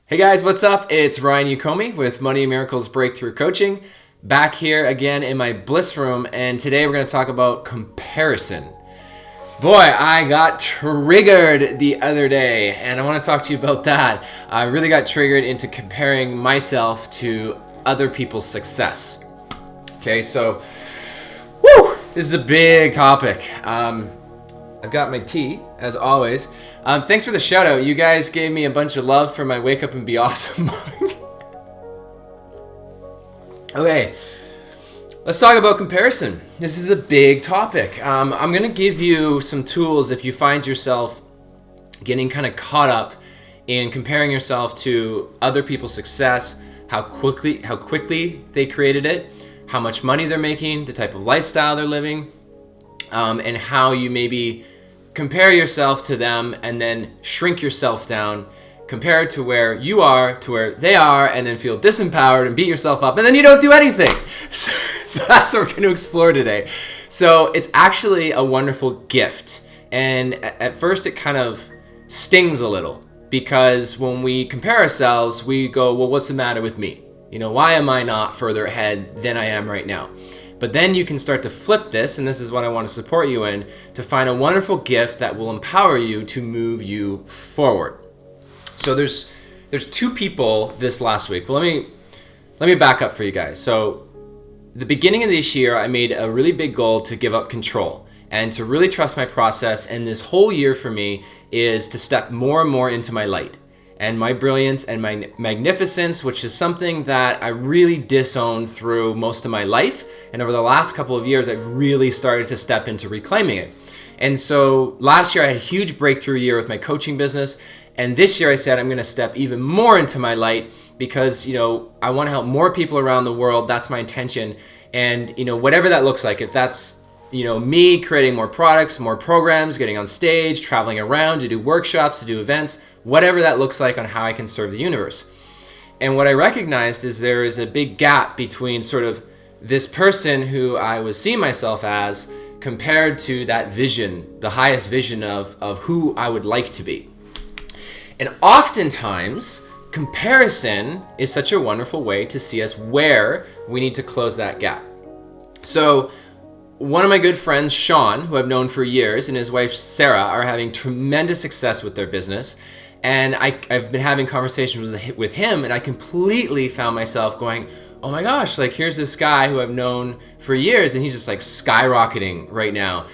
Hey guys, what's up? It's Ryan Yokome with Money Miracles Breakthrough Coaching. Back here again in my bliss room, and today we're going to talk about comparison. Boy, I got triggered the other day, and I want to talk to you about that. I really got triggered into comparing myself to other people's success. Okay, so, this is a big topic. I've got my tea, as always. Thanks for the shout out. You guys gave me a bunch of love for my Wake Up and Be Awesome mug. Okay, let's talk about comparison. This is a big topic. I'm going to give you some tools if you find yourself getting kind of caught up in comparing yourself to other people's success, how quickly they created it, how much money they're making, the type of lifestyle they're living, and how you maybe compare yourself to them and then shrink yourself down, compare it to where you are to where they are, and then feel disempowered and beat yourself up, and then you don't do anything. So that's what we're going to explore today. So it's actually a wonderful gift. And at first it kind of stings a little, because when we compare ourselves, we go, well, what's the matter with me? Why am I not further ahead than I am right now? But then you can start to flip this, and this is what I want to support you in, to find a wonderful gift that will empower you to move you forward. So there's two people this last week. Well, let me back up for you guys. So the beginning of this year, I made a really big goal to give up control and to really trust my process. And this whole year for me is to step more and more into my light and my brilliance and my magnificence, which is something that I really disowned through most of my life. And over the last couple of years, I've really started to step into reclaiming it. And so last year I had a huge breakthrough year with my coaching business. And this year I said I'm going to step even more into my light because, I want to help more people around the world. That's my intention. And, whatever that looks like, if that's me creating more products, more programs, getting on stage, traveling around to do workshops, to do events, whatever that looks like on how I can serve the universe. And what I recognized is there is a big gap between sort of this person who I was seeing myself as compared to that vision, the highest vision of who I would like to be. And oftentimes, comparison is such a wonderful way to see us where we need to close that gap. So one of my good friends, Sean, who I've known for years, and his wife, Sarah, are having tremendous success with their business. And I've been having conversations with him, and I completely found myself going, oh my gosh, here's this guy who I've known for years, and he's just skyrocketing right now.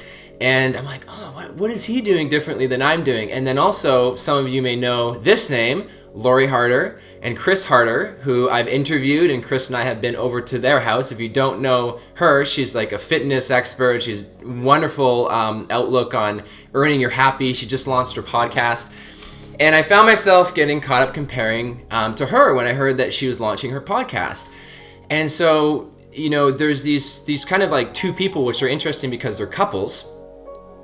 And I'm like, oh, what is he doing differently than I'm doing? And then also, some of you may know this name, Lori Harder and Chris Harder, who I've interviewed, and Chris and I have been over to their house. If you don't know her, she's like a fitness expert. She's wonderful outlook on earning your happy. She just launched her podcast. And I found myself getting caught up comparing to her when I heard that she was launching her podcast. And so, there's these kind of two people, which are interesting because they're couples.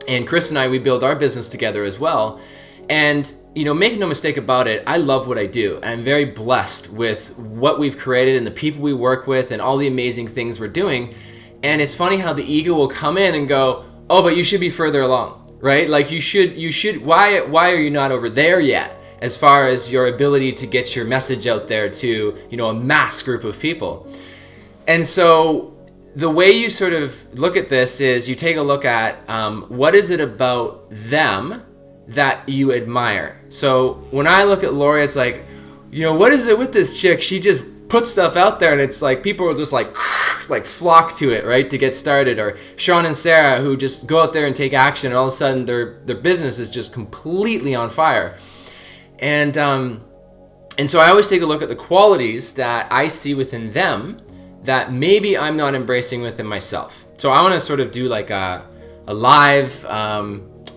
And Chris and I, we build our business together as well. And, make no mistake about it, I love what I do. I'm very blessed with what we've created and the people we work with and all the amazing things we're doing. And it's funny how the ego will come in and go, oh, but you should be further along, right? You should, why are you not over there yet? As far as your ability to get your message out there to, a mass group of people. And so the way you sort of look at this is you take a look at what is it about them that you admire. So when I look at Lori, it's what is it with this chick? She just puts stuff out there, and it's people will just flock to it, right, to get started. Or Sean and Sarah, who just go out there and take action, and all of a sudden their business is just completely on fire. And so I always take a look at the qualities that I see within them that maybe I'm not embracing within myself. So I want to sort of do a live,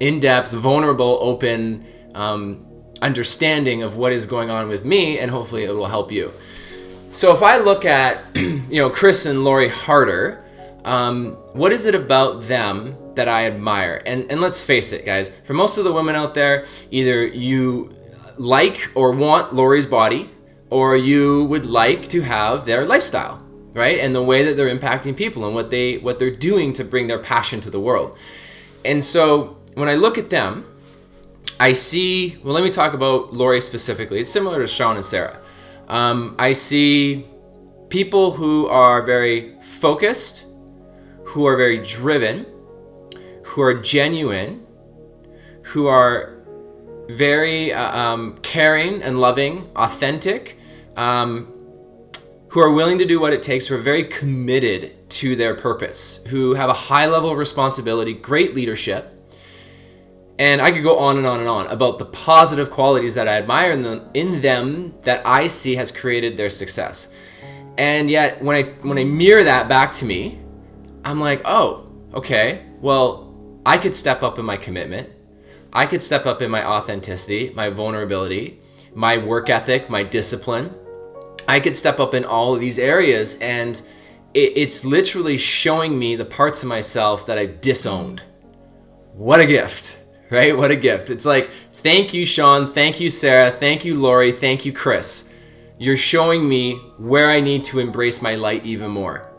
in-depth, vulnerable, open understanding of what is going on with me, and hopefully it will help you. So if I look at, Chris and Lori Harder, what is it about them that I admire? And let's face it, guys, for most of the women out there, either you like or want Lori's body, or you would like to have their lifestyle, right? And the way that they're impacting people and what they're doing to bring their passion to the world. And so when I look at them, I see, well, let me talk about Lori specifically. It's similar to Sean and Sarah. I see people who are very focused, who are very driven, who are genuine, who are very caring and loving, authentic, who are willing to do what it takes, who are very committed to their purpose, who have a high level of responsibility, great leadership. And I could go on and on and on about the positive qualities that I admire in them that I see has created their success. And yet when I mirror that back to me, I'm like, oh, okay, well, I could step up in my commitment. I could step up in my authenticity, my vulnerability, my work ethic, my discipline. I could step up in all of these areas, and it's literally showing me the parts of myself that I've disowned. What a gift. Right? What a gift. It's like, thank you, Sean. Thank you, Sarah. Thank you, Lori. Thank you, Chris. You're showing me where I need to embrace my light even more.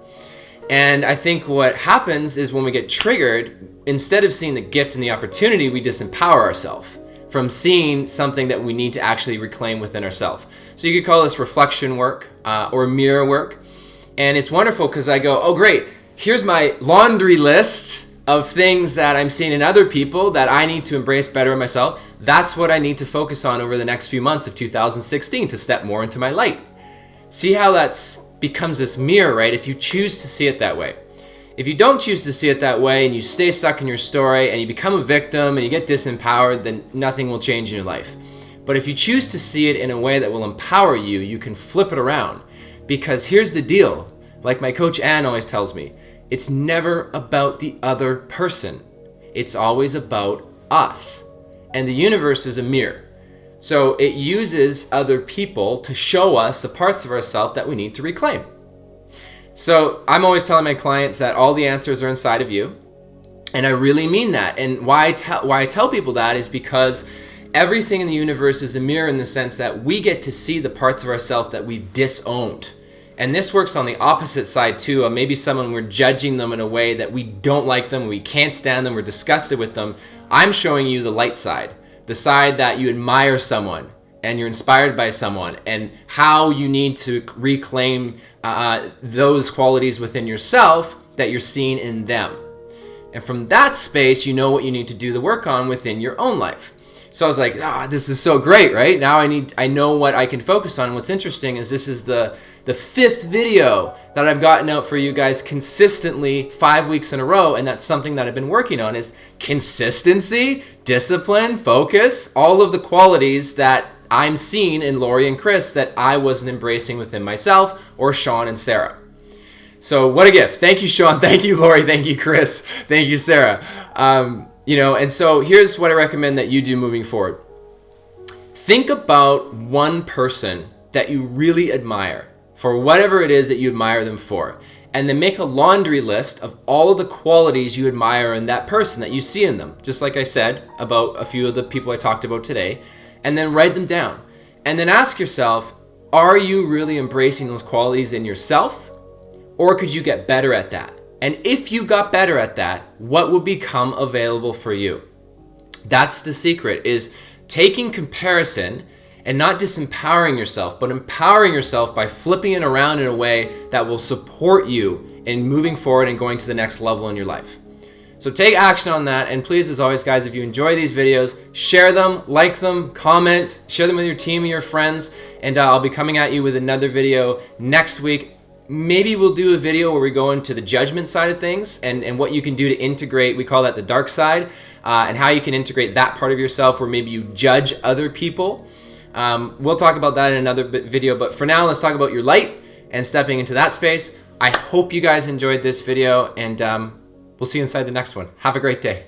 And I think what happens is when we get triggered, instead of seeing the gift and the opportunity, we disempower ourselves from seeing something that we need to actually reclaim within ourselves. So you could call this reflection work or mirror work. And it's wonderful because I go, oh, great. Here's my laundry list of things that I'm seeing in other people that I need to embrace better in myself. That's what I need to focus on over the next few months of 2016 to step more into my light. See how that becomes this mirror, right? If you choose to see it that way. If you don't choose to see it that way and you stay stuck in your story and you become a victim and you get disempowered, then nothing will change in your life. But if you choose to see it in a way that will empower you, you can flip it around. Because here's the deal, like my coach Ann always tells me, it's never about the other person. It's always about us. And the universe is a mirror. So it uses other people to show us the parts of ourselves that we need to reclaim. So I'm always telling my clients that all the answers are inside of you. And I really mean that. And why I tell people that is because everything in the universe is a mirror in the sense that we get to see the parts of ourselves that we've disowned. And this works on the opposite side too. Maybe someone, we're judging them in a way that we don't like them, we can't stand them, we're disgusted with them. I'm showing you the light side, the side that you admire someone and you're inspired by someone, and how you need to reclaim those qualities within yourself that you're seeing in them. And from that space, you know what you need to do the work on within your own life. So I was like, this is so great, right? Now I know what I can focus on. And what's interesting is this is the 5th video that I've gotten out for you guys consistently 5 weeks in a row. And that's something that I've been working on is consistency, discipline, focus, all of the qualities that I'm seeing in Lori and Chris that I wasn't embracing within myself or Sean and Sarah. So what a gift. Thank you, Sean. Thank you, Lori. Thank you, Chris. Thank you, Sarah. And so here's what I recommend that you do moving forward. Think about one person that you really admire for whatever it is that you admire them for, and then make a laundry list of all of the qualities you admire in that person that you see in them, just like I said about a few of the people I talked about today, and then write them down. And then ask yourself, are you really embracing those qualities in yourself, or could you get better at that? And if you got better at that, what would become available for you? That's the secret, is taking comparison and not disempowering yourself, but empowering yourself by flipping it around in a way that will support you in moving forward and going to the next level in your life. So take action on that. And please, as always, guys, if you enjoy these videos, share them, like them, comment, share them with your team and your friends. And I'll be coming at you with another video next week. Maybe we'll do a video where we go into the judgment side of things and what you can do to integrate, we call that the dark side, and how you can integrate that part of yourself where maybe you judge other people. We'll talk about that in another video, but for now, let's talk about your light and stepping into that space. I hope you guys enjoyed this video, and we'll see you inside the next one. Have a great day.